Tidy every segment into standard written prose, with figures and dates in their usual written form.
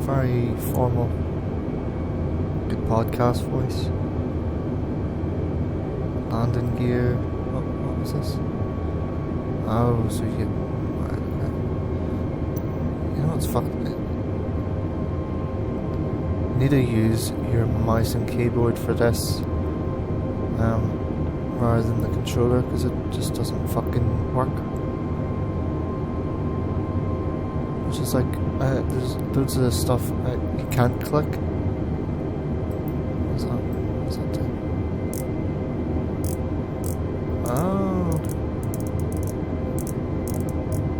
very formal. Good podcast voice. Landing gear. What was this? Oh, so you know what's fucked? You need to use your mouse and keyboard for this, rather than the controller, because it just doesn't fucking work. It's just like there's loads of stuff you can't click. What's that? What's that do? Oh.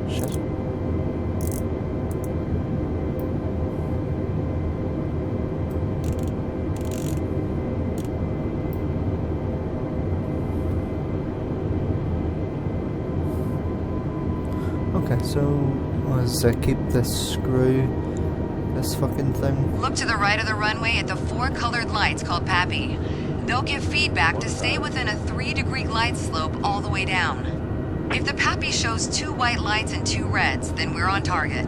Shit. Okay, so was keep this screw, this fucking thing. Look to the right of the runway at the 4 colored lights called Pappy. They'll give feedback to stay within a 3-degree glide slope all the way down. If the Pappy shows 2 white lights and 2 reds, then we're on target.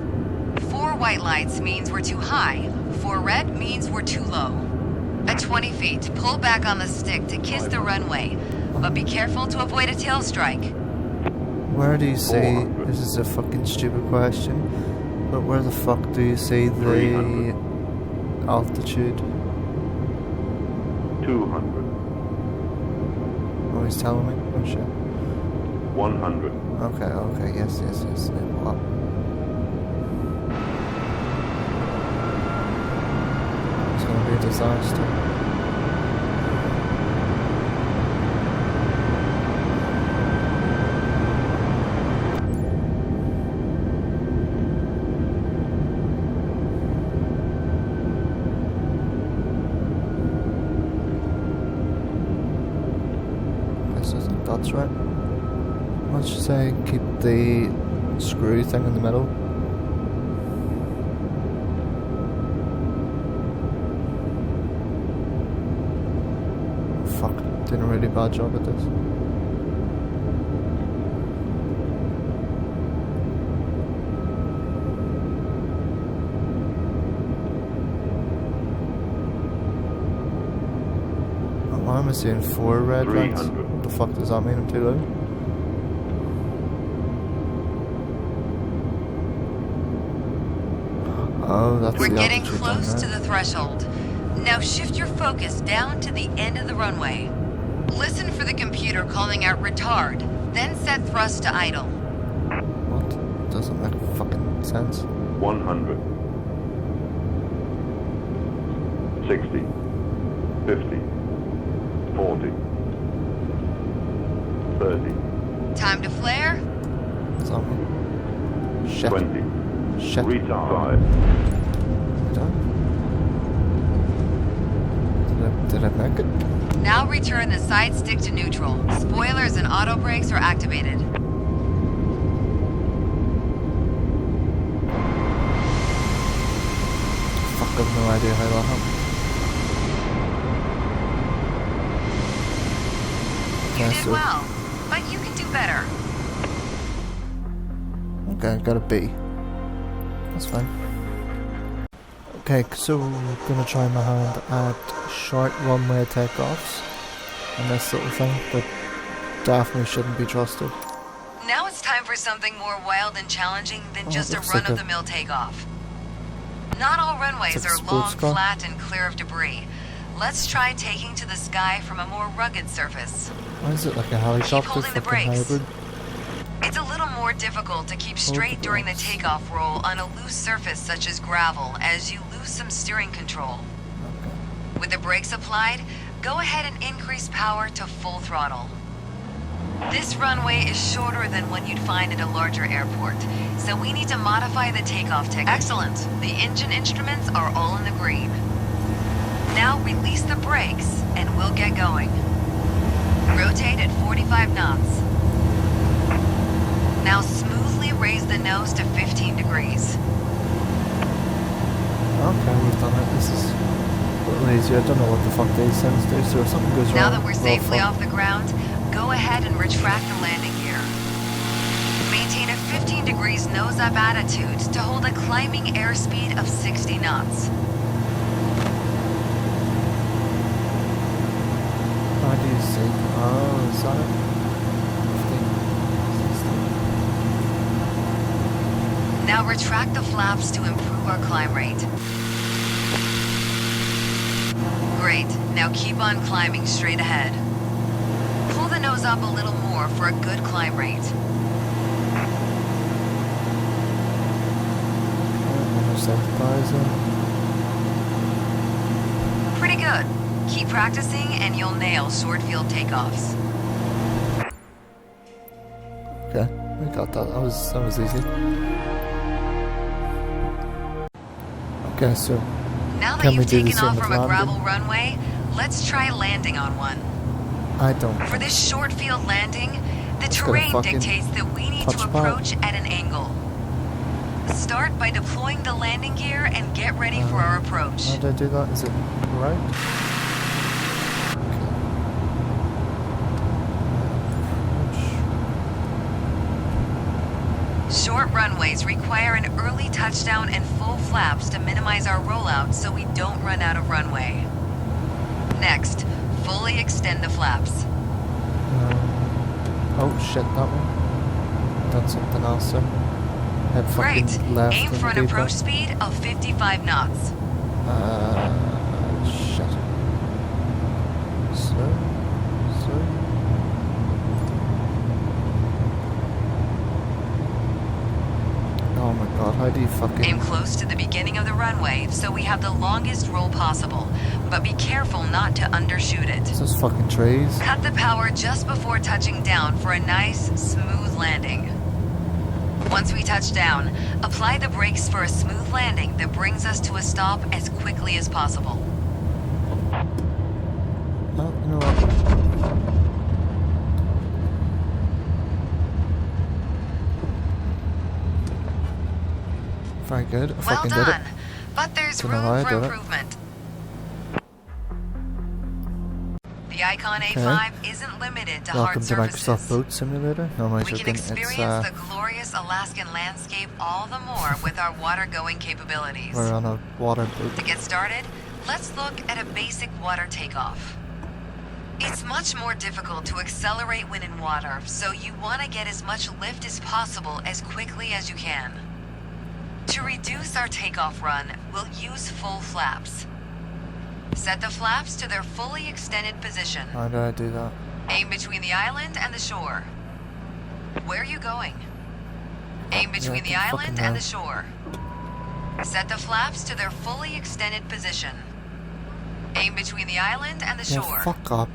4 white lights means we're too high. 4 red means we're too low. At 20 feet, pull back on the stick to kiss the runway, but be careful to avoid a tail strike. Where do you see, this is a fucking stupid question, but where the fuck do you see the altitude? 200. Oh, he's telling me? Oh shit. 100. Okay, yes. Wow. It's gonna be a disaster. That's right. Let's just say keep the screw thing in the middle. Fuck, did a really bad job at this. Why am I seeing 4 red lights? What the fuck does that mean? I'm too low? Oh, that's We're the getting altitude close down to there. the threshold. Now shift your focus down to the end of the runway. Listen for the computer calling out retard, then set thrust to idle. What? Doesn't make fucking sense. 100. 60. 50. 40. 30. Time to flare. What's that mean? Shit. 20. Shit. Retard. Did I make it? Now return the side stick to neutral. Spoilers and auto brakes are activated. Fuck, I've no idea how that happened. You did well, but you can do better. Okay, got a B. That's fine. Okay, so I'm gonna try my hand at short runway takeoffs and this little thing, but definitely shouldn't be trusted. Now it's time for something more wild and challenging than just a looks like run-of-the-mill takeoff. Not all runways It's like a are long, sports car. flat, and clear of debris. Let's try taking to the sky from a more rugged surface. Why is it like a helicopter holding the fucking brakes. hybrid? It's a little more difficult to keep straight during the takeoff roll on a loose surface such as gravel, as you lose some steering control. Okay. With the brakes applied, go ahead and increase power to full throttle. This runway is shorter than what you'd find at a larger airport, so we need to modify the takeoff technique. Excellent. The engine instruments are all in the green. Now release the brakes, and we'll get going. Rotate at 45 knots. Now smoothly raise the nose to 15 degrees. Okay, we've done it. This is a little easier. I don't know what the fuck these things do, so if something goes wrong... Now that we're safely fuck. off the ground, go ahead and retract the landing gear. Maintain a 15 degrees nose-up attitude to hold a climbing airspeed of 60 knots. How do you say? Oh, is that it? 15, 16. Now retract the flaps to improve our climb rate. Great, now keep on climbing straight ahead. Pull the nose up a little more for a good climb rate. Pretty good. Keep practicing and you'll nail short field takeoffs. Okay, we got that. That was easy. Okay, so Now that can we you've do the taken same off with from a landing? gravel runway, let's try landing on one. I don't. For this short field landing, the Just terrain gonna fucking dictates that we need touch to pad. approach at an angle. Start by deploying the landing gear and get ready for our approach. How do I do that? Is it right? Short runways require an early touchdown and full flaps to minimize our rollout so we don't run out of runway. Next, fully extend the flaps. Oh shit, that one. Done something else there. Head fucking Great. left. Aim for an and approach speed of 55 knots. Shit. So. Oh my god, how do you fucking... Aim close to the beginning of the runway so we have the longest roll possible, but be careful not to undershoot it. It's those fucking trees. Cut the power just before touching down for a nice, smooth landing. Once we touch down, apply the brakes for a smooth landing that brings us to a stop as quickly as possible. Oh, you know what? Very good. I Well fucking did it. done, but there's Don't know how I room for did it. improvement. The Icon Okay. A5 isn't limited to Welcome hard to Microsoft surfaces. Boat Simulator. No, I'm We can joking. experience It's the glorious Alaskan landscape all the more with our water-going capabilities. we're on a water boat. To get started, let's look at a basic water takeoff. It's much more difficult to accelerate when in water, so you want to get as much lift as possible as quickly as you can. To reduce our takeoff run, we'll use full flaps. Set the flaps to their fully extended position. How do I do that? Aim between the island and the shore. Where are you going? Aim between the don't fucking island know. and the shore. Set the flaps to their fully extended position. Aim between the island and the Yeah, shore. fuck up.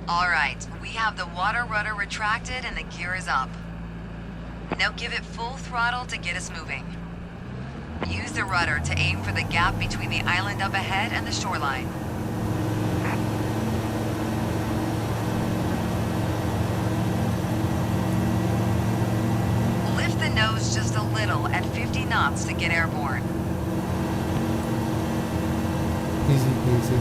Alright, we have the water rudder retracted and the gear is up. Now give it full throttle to get us moving. Use the rudder to aim for the gap between the island up ahead and the shoreline. Lift the nose just a little at 50 knots to get airborne. Easy peasy.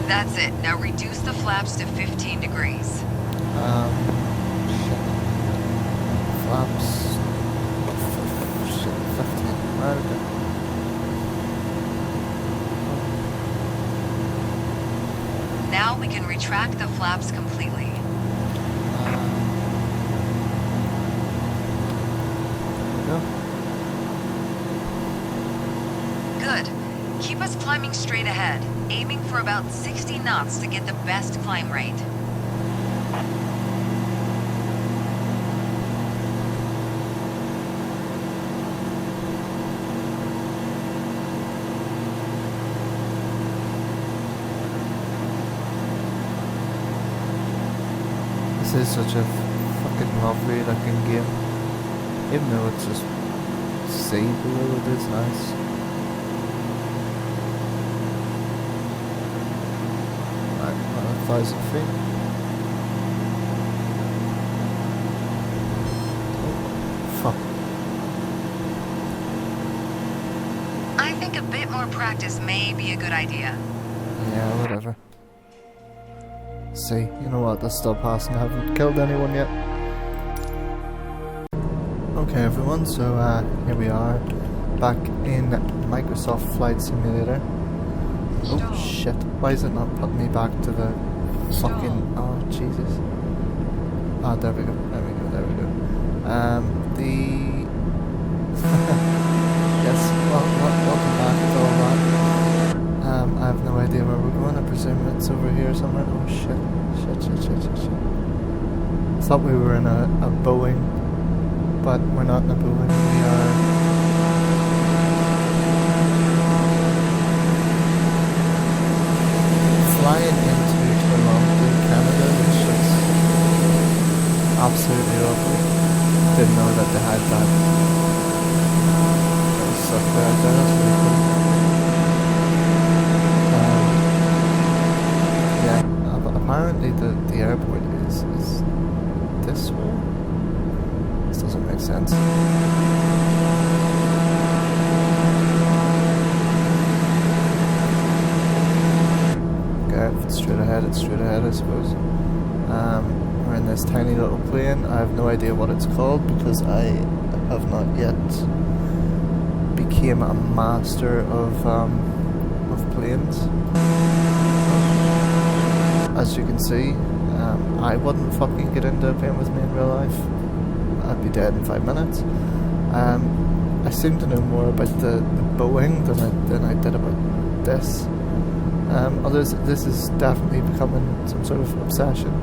That's it. Now reduce the flaps to 15 degrees. Shit. Flaps. Shit, 15. Right, okay. Now we can retract the flaps completely. There we go. Good. Keep us climbing straight ahead, aiming for about 60 knots to get the best climb rate. This is such a fucking lovely looking game. Even though it's just sea below, it is nice. Right, 1,000 feet. Oh, fuck. I think a bit more practice may be a good idea. Yeah, whatever. see. You know what, that's still passing. I haven't killed anyone yet. Okay everyone, so here we are. Back in Microsoft Flight Simulator. Oh shit, why is it not putting me back to the fucking... Oh Jesus. Ah, there we go, there we go, there we go. Yes, welcome back to all that. I have no idea where we're going. I presume it's over here somewhere. Oh shit. Shit. I thought we were in a Boeing, but we're not in a Boeing. We are... flying into Toronto, Canada, which is absolutely lovely. Didn't know that they had that. Stuff there. That's really cool. Apparently the airport is this way? This doesn't make sense. Okay, if it's straight ahead, it's straight ahead I suppose. We're in this tiny little plane. I have no idea what it's called because I have not yet became a master of planes. As you can see, I wouldn't fucking get into a plane with me in real life. I'd be dead in 5 minutes. I seem to know more about the Boeing than I did about this. Others, this is definitely becoming some sort of obsession.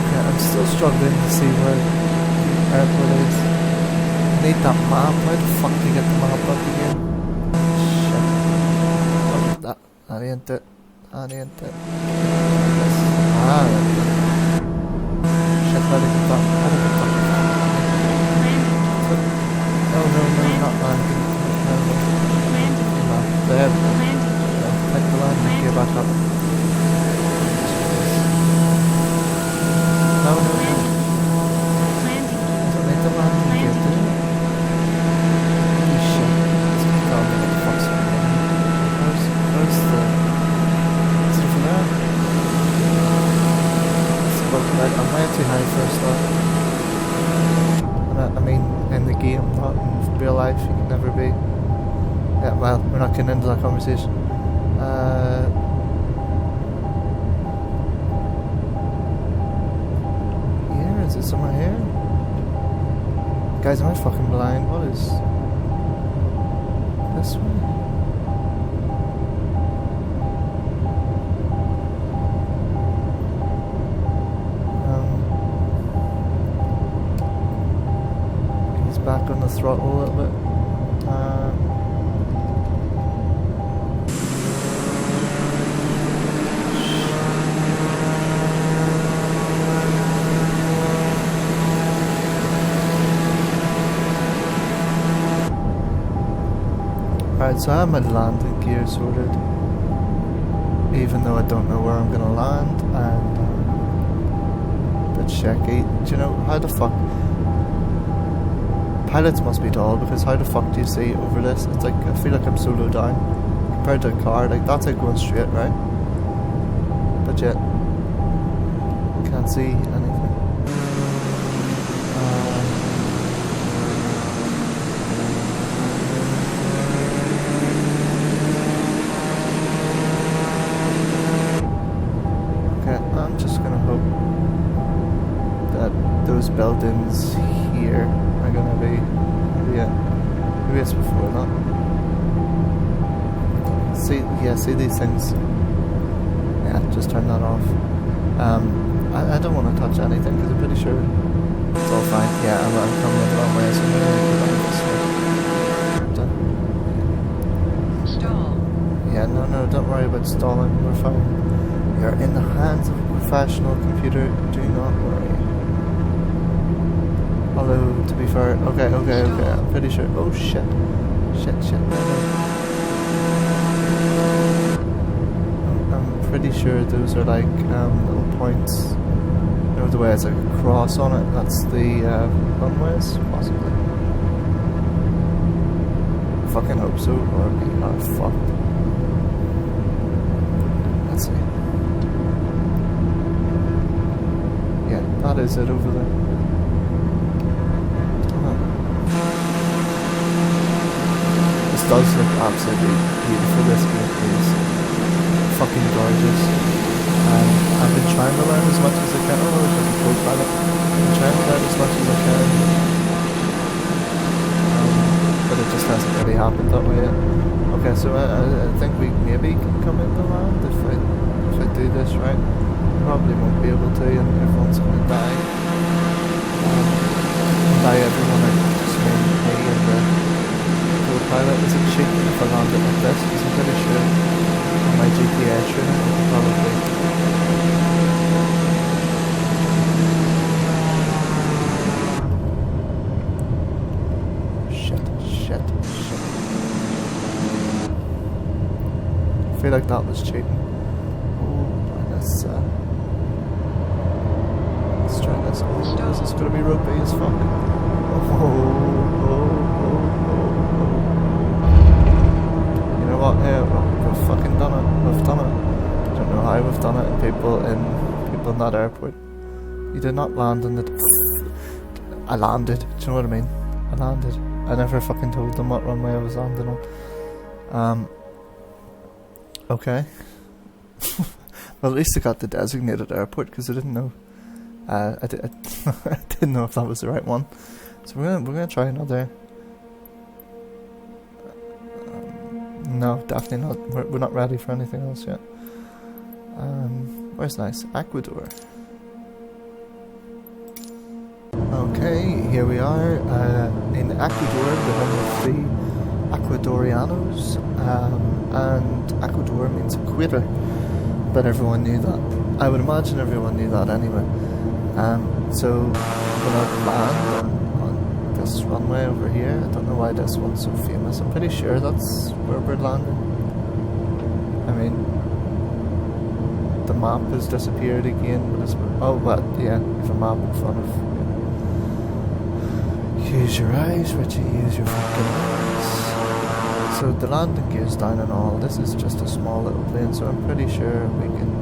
Okay, I'm still struggling to see where the airport is. Need that map. How the fuck do you get the map up again? Shit. Oh, that ain't it. That ain't it. Ah, shit, how do you get that? How do you get that? No, not landing. No. There. Take the landing gear back up. No. I don't need the landing gear, do you? I'm way too high for a start. I mean, in the game, not in real life, you can never be. Yeah, well, we're not getting into that conversation. Here? Is it somewhere here? Guys, am I fucking blind? What is... this way? Back on the throttle a little bit. Alright, so I have my landing gear sorted. Even though I don't know where I'm gonna land, and a bit shaky. Do you know how the fuck? Pilots must be dull, because how the fuck do you see over this? It's like, I feel like I'm so low down compared to a car. Like, that's like going straight, right? But yet can't see anything. Okay, I'm just gonna hope that those buildings here are gonna be, maybe it's before that. See these things. Yeah, just turn that off. I don't want to touch anything because I'm pretty sure it's all fine. Yeah, I'm coming in the wrong way, so I'm gonna go down this way. Stall. Yeah, no, don't worry about stalling. We're fine. You're in the hands of a professional computer. Do not worry. Although, to be fair, okay, I'm pretty sure. Oh shit. No. I'm pretty sure those are like little points. You know the way it's like a cross on it. That's the runways, possibly. fucking hope so, or we are fucked. Let's see. Yeah, that is it over there. This does look absolutely beautiful. This game is fucking gorgeous. I've been trying to learn as much as I can. Oh, there's a co-pilot. I've been trying to learn as much as I can. But it just hasn't really happened that way yet. Okay, so I think we maybe can come into land if I do this right. Probably won't be able to, and everyone's going to die. By everyone, I just mean me and the co-pilot. Is it cheating if I land it like this? Because I'm pretty sure on my GTA training it will probably. Shit. I feel like that was cheating. Oh, let's try this. Oh, this is gonna be ropey as fuck. You know what? Yeah, we've fucking done it. We've done it. I don't know how we've done it. And people in that airport. You did not land in the. I landed. Do you know what I mean? I landed. I never fucking told them what runway I was landing on. Okay. Well, at least I got the designated airport because I didn't know. I didn't know if that was the right one. So we're gonna try another. No, definitely not. We're not ready for anything else yet. Where's nice? Ecuador. Okay, here we are in Ecuador, the home of the Ecuadorianos, and Ecuador means equator, but everyone knew that. I would imagine everyone knew that anyway. So we're gonna land on this runway over here. I don't know why this one's so famous. I'm pretty sure that's where we're landing. I mean, the map has disappeared again, but it's, oh, what? Yeah, there's a map in front of. Use your eyes, Richie, use your fucking eyes. So the landing gear's down and all. This is just a small little plane, so I'm pretty sure we can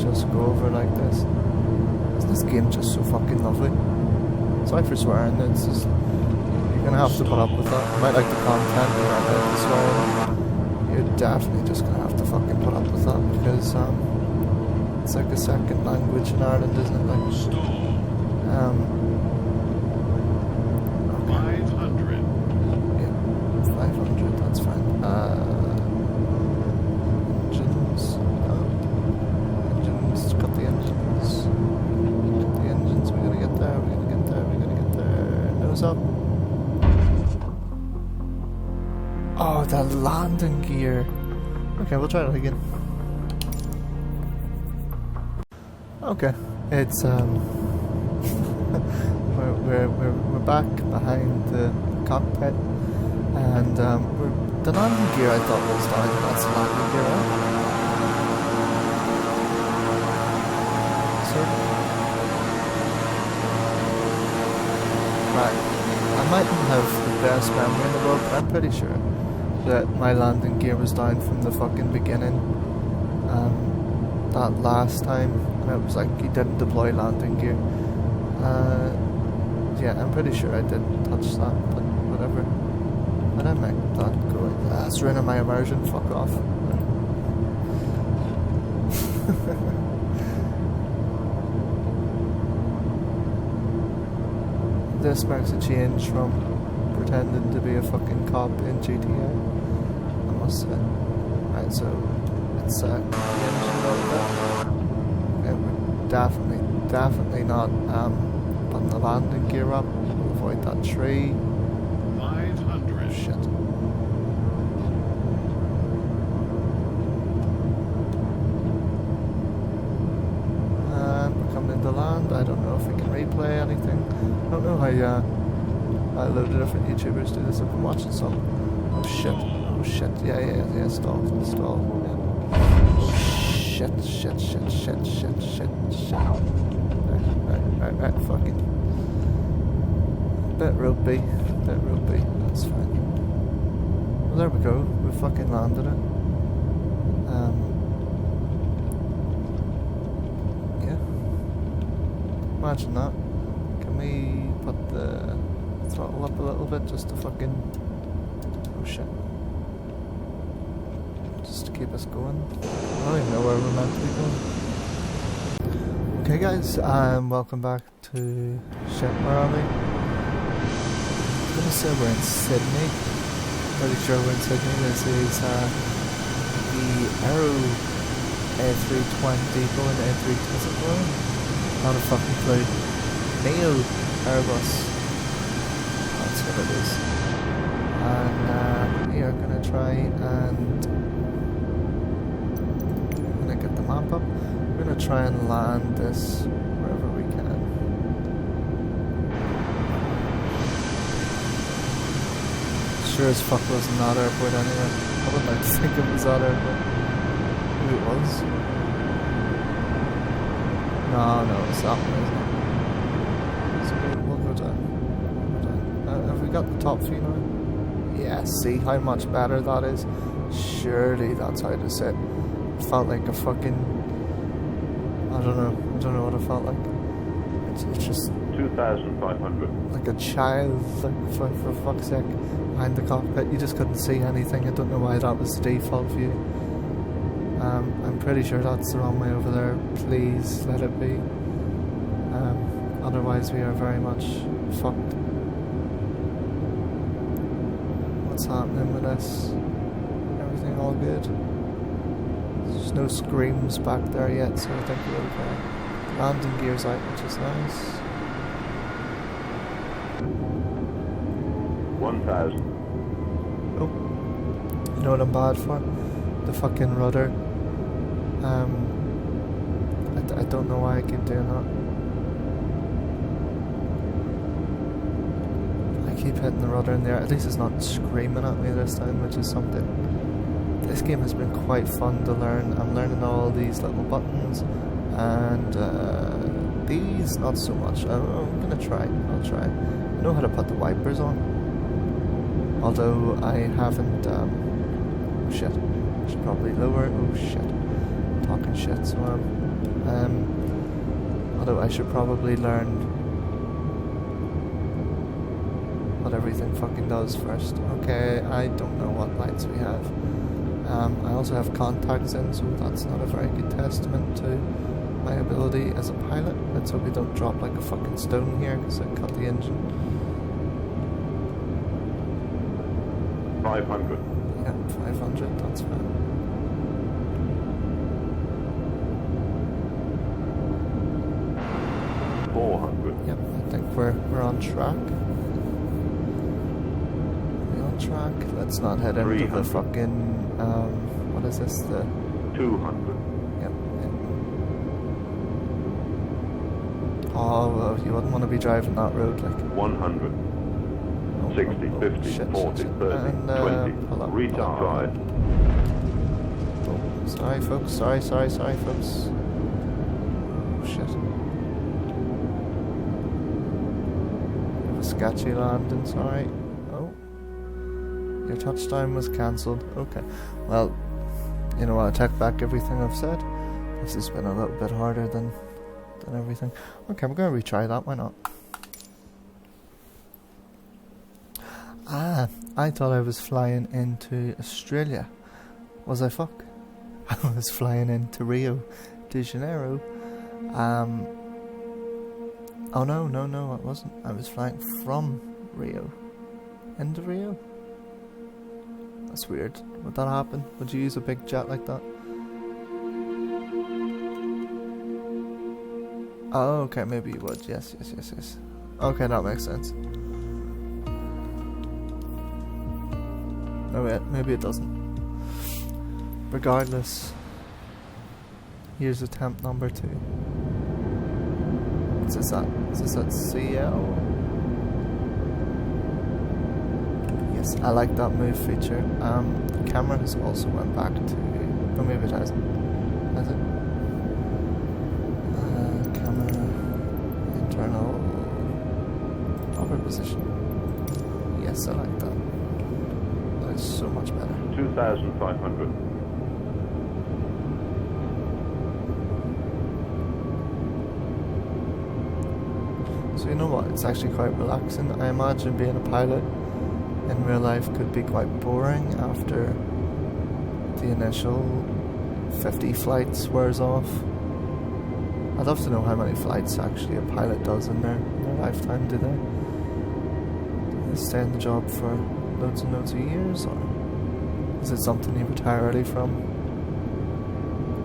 just go over like this. Isn't this game just so fucking lovely? Sorry for swearing, it's just, you're gonna have to put up with that. You might like the content, you might like the swearing. You're definitely just gonna have to fucking put up with that because it's like a second language in Ireland, isn't it? Like, okay. 500. Yeah, 500. That's fine. Engines. Engines. Cut the engines. Cut the engines. We're gonna get there. We're gonna get there. We're gonna get there. Nose up. Oh, the landing gear. Okay, we'll try that again. Okay, it's we're back behind the cockpit, and the landing gear I thought was down. That's the landing gear, right? Sir? Right. I mightn't have the best memory in the world, but I'm pretty sure that my landing gear was down from the fucking beginning. That last time. It was like he didn't deploy landing gear. Yeah, I'm pretty sure I didn't touch that, but whatever. I didn't make that go. That's ruining my immersion. Fuck off. This marks a change from pretending to be a fucking cop in GTA, I must say. Right, so it's the engine over there. Definitely not putting the landing gear up. We'll avoid that tree. 500. Shit. And we're coming into land. I don't know if we can replay anything. I don't know how a load of different YouTubers do this. I've been watching some. Oh shit. Oh shit. Yeah. Stall. Yeah. Shit. Right, fucking. Bit ropey, that's fine. Well, there we go, we fucking landed it. Yeah. Imagine that. Can we put the throttle up a little bit just to fucking... Oh shit. Just to keep us going. I don't even know where we're meant to be going. Okay guys, welcome back to... Shit, where are we? I'm gonna say we're in Sydney. Pretty sure we're in Sydney. This is the Aero A320 going to A3... Is it going? Not a fucking clue. Neo Airbus. That's what it is. And we are gonna try and... I'm gonna get the map up. We're gonna try and land this wherever we can. Sure as fuck wasn't that airport anyway. I would like to think it was that airport. Maybe it was. No, it's that one, isn't it? So we'll go down. Have we got the top view now? Yeah, see how much better that is? Surely that's how to sit. It felt like a fucking... I don't know what it felt like. It's just... 2,500. Like a child, like for fuck's sake, behind the cockpit. You just couldn't see anything. I don't know why that was the default view. I'm pretty sure that's the wrong way over there. Please let it be. Otherwise we are very much fucked. What's happening with this? Everything all good? There's no screams back there yet, so I think we're okay. Landing gear's out, which is nice. 1,000. Oh. You know what I'm bad for? The fucking rudder. I don't know why I keep doing that. I keep hitting the rudder in there. At least it's not screaming at me this time, which is something. This game has been quite fun to learn. I'm learning all these little buttons, and these not so much. I'm gonna try. I'll try. I know how to put the wipers on, although I haven't. Oh shit! I should probably lower. Oh shit! Talking shit. So although I should probably learn what everything fucking does first. Okay, I don't know what lights we have. I also have contacts in, so that's not a very good testament to my ability as a pilot. Let's hope we don't drop like a fucking stone here, because I cut the engine. 500. Yeah, 500, that's fine. 400. Yep, I think we're on track. We're on track. Let's not head into the 300. fucking what is this? The 200. yep. Oh, well, you wouldn't want to be driving that road, like. 100. 60, 50, shit, 40, shit. 30, And, 20. pull up. Retard. Oh, sorry, folks. Sorry, folks. Oh, shit. Have a sketchy landing, sorry. Oh. Your touchdown was cancelled. Okay. Well, you know what? I take back everything I've said. This has been a little bit harder than everything. Okay, we're going to retry that. Why not? Ah, I thought I was flying into Australia. Was I fuck? I was flying into Rio de Janeiro. Oh no, I wasn't. I was flying from Rio into Rio. That's weird. Would that happen? Would you use a big jet like that? Oh, okay, maybe you would. Yes. Okay, that makes sense. No, wait, maybe it doesn't. Regardless, here's attempt number 2. Is this at CL? Yes, I like that move feature. The camera has also went back to... Oh, maybe it hasn't. Has it? Camera... Internal... Proper position. Yes, I like that. That's so much better. 2,500. So you know what? It's actually quite relaxing. I imagine being a pilot in real life could be quite boring after the initial 50 flights wears off. I'd love to know how many flights actually a pilot does in their lifetime. Do they stay in the job for loads and loads of years, or is it something you retire early from?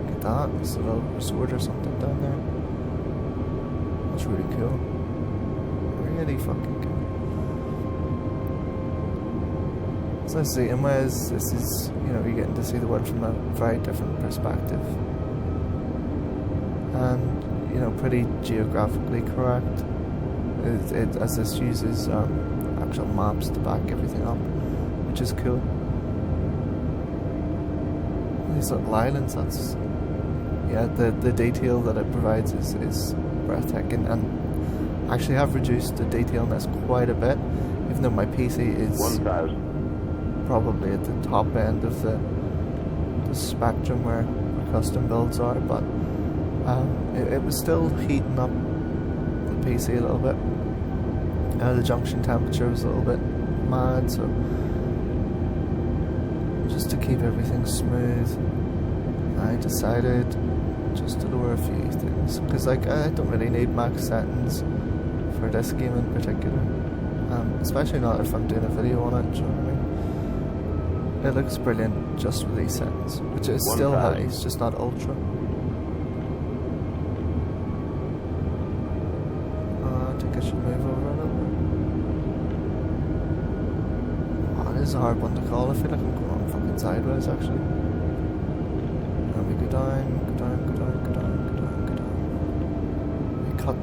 Look at that, it's a little resort or something down there. That's really cool. Really fucking cool. So I see, in ways, this is, you know, you're getting to see the world from a very different perspective. And, you know, pretty geographically correct. As this uses actual maps to back everything up, which is cool. These little islands, that's... yeah, the detail that it provides is breathtaking, and actually have reduced the detail in this quite a bit, even though my PC is 1,000. probably at the top end of the spectrum where custom builds are, but it was still heating up the PC a little bit. The junction temperature was a little bit mad, so just to keep everything smooth, I decided just to lower a few things, because like I don't really need max settings for this game in particular, especially not if I'm doing a video on it. Do you know what I mean? It looks brilliant just with these settings, which is still high, it's just not ultra. I think I should move over a little bit. Oh, it is a hard one to call. I feel like I'm going on fucking sideways actually. And we go down, go down, go down, go down, go down, go down. We cut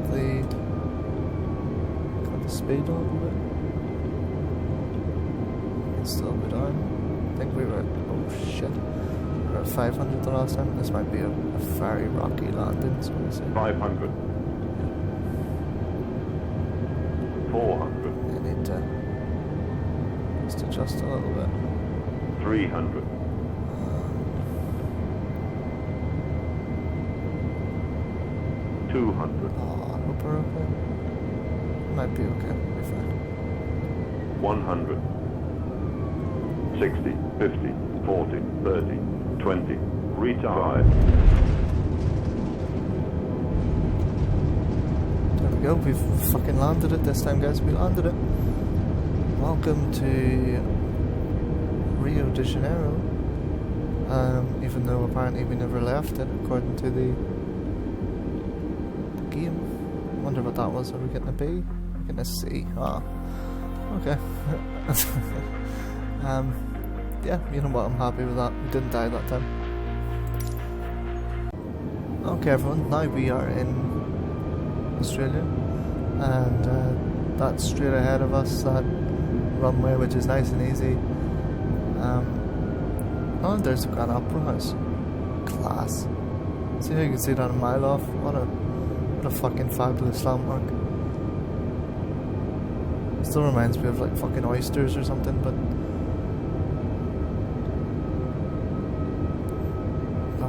the speed a little bit. And still go down. I think we were at, oh shit, we were at 500 the last time. This might be a very rocky landing, so we'll see. 500. 400. I need to just adjust a little bit. 300. 200. Oh, I hope we're okay. Might be okay, we'll be fine. 100. 60, 50, 40, 30, 20. Retire. There we go, we've fucking landed it this time, guys. We landed it. Welcome to Rio de Janeiro. Even though apparently we never left it, according to the game. Wonder what that was. Are we getting a B? We're getting a C. Ah, okay. Yeah, you know what, I'm happy with that. We didn't die that time. Okay everyone, now we are in Australia, and that's straight ahead of us, that runway, which is nice and easy. Oh, there's a Grand Opera House. Class. See how you can see that a mile off? What a fucking fabulous landmark. Still reminds me of like fucking oysters or something, but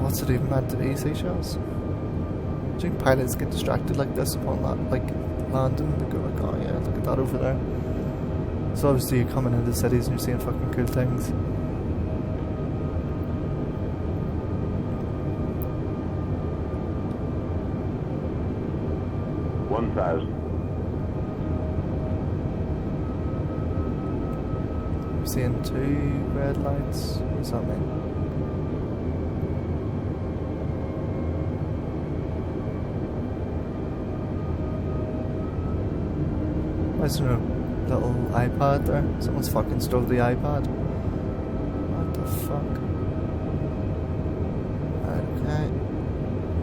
what's it even meant to be? Seashells? Do you think pilots get distracted like this upon that, like landing? They go like, oh yeah, look at that over there. So obviously you're coming into cities and you're seeing fucking cool things. I'm seeing 2 red lights. What does that mean? Why is there a little iPad there? Someone's fucking stole the iPad. What the fuck? Okay.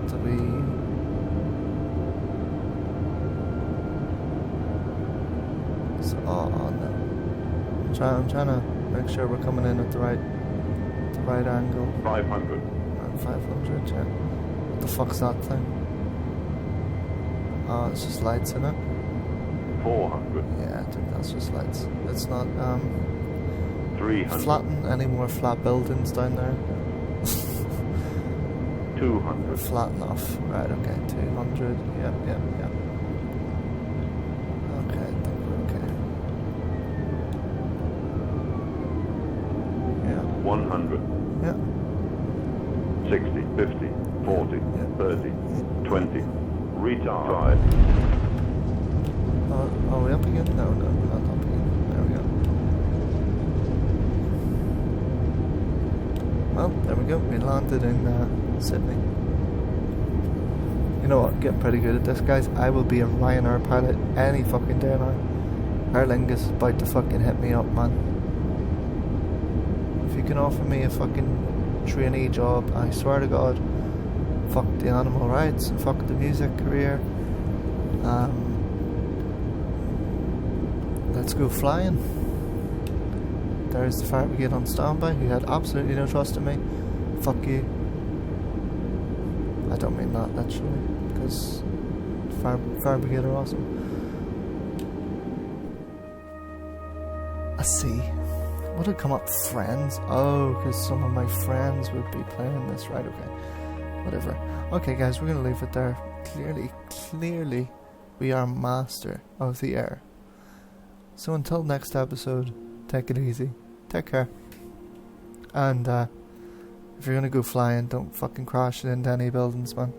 Do we... So, oh no. I'm trying to make sure we're coming in at the right angle. 500. 500, yeah. What the fuck's that thing? Oh, it's just lights in it. 400. Yeah, I think that's just lights. Let's not 300. flatten any more flat buildings down there. 200. Flatten off. Right, okay, 200. Yep. Okay, I think we're okay. Yeah. 100. Yeah. 60, 50, 40, Yeah. 30, 20. Retard. Are we up again? No, not up again. There we go. Well, there we go. We landed in Sydney. You know what? I'm getting pretty good at this, guys. I will be a Ryanair pilot any fucking day now. Aer Lingus is about to fucking hit me up, man. If you can offer me a fucking trainee job, I swear to God, fuck the animal rights and fuck the music career. Let's go flying. There's the fire brigade on standby, who had absolutely no trust in me. Fuck you. I don't mean that literally, because fire brigade are awesome. I see. Would it come up friends? Oh, because some of my friends would be playing this. Right, okay. Whatever. Okay, guys, we're going to leave it there. Clearly, we are master of the air. So until next episode, take it easy. Take care. And if you're going to go flying, don't fucking crash it into any buildings, man.